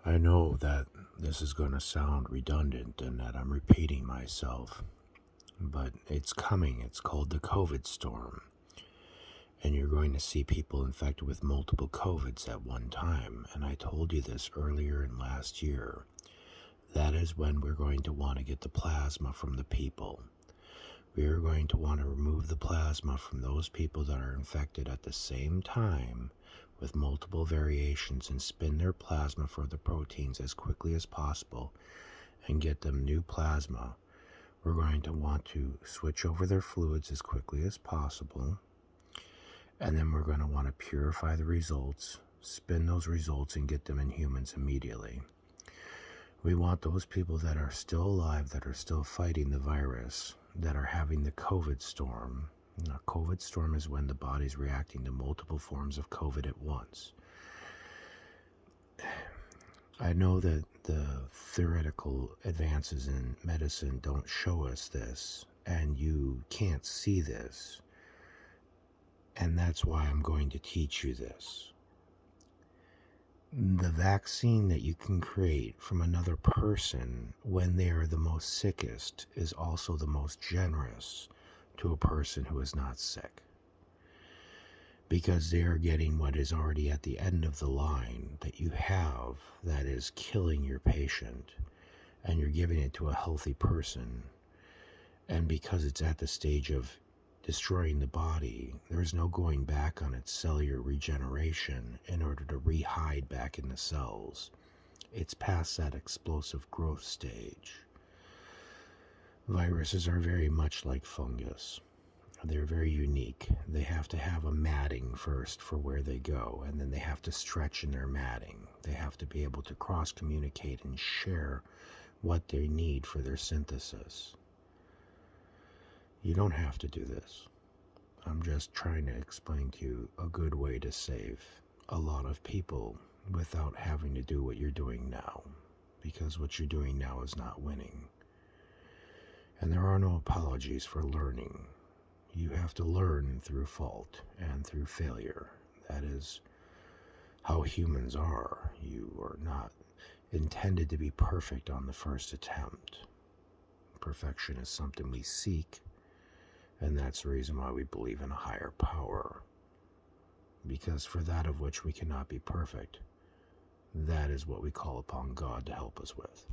I know that this is going to sound redundant and that I'm repeating myself, but it's coming. It's called the COVID storm. And you're going to see people infected with multiple COVIDs at one time. And I told you this earlier in last year. That is when we're going to want to get the plasma from the people. We are going to want to remove the plasma from those people that are infected at the same time with multiple variations and spin their plasma for the proteins as quickly as possible and get them new plasma. We're going to want to switch over their fluids as quickly as possible, and then we're going to want to purify the results, spin those results, and get them in humans immediately. We want those people that are still alive, that are still fighting the virus, that are having the COVID storm. A COVID storm is when the body's reacting to multiple forms of COVID at once. I know that the theoretical advances in medicine don't show us this, and you can't see this, and that's why I'm going to teach you this. The vaccine that you can create from another person when they are the most sickest is also the most generous to a person who is not sick, because they are getting what is already at the end of the line that you have that is killing your patient, and you're giving it to a healthy person. And because it's at the stage of destroying the body, there's no going back on its cellular regeneration in order to re-hide back in the cells. It's past that explosive growth stage. Viruses are very much like fungus. They're very unique. They have to have a matting first for where they go, and then they have to stretch in their matting. They have to be able to cross-communicate and share what they need for their synthesis. You don't have to do this. I'm just trying to explain to you a good way to save a lot of people without having to do what you're doing now, because what you're doing now is not winning. And there are no apologies for learning. You have to learn through fault and through failure. That is how humans are. You are not intended to be perfect on the first attempt. Perfection is something we seek, and that's the reason why we believe in a higher power. Because for that of which we cannot be perfect, that is what we call upon God to help us with.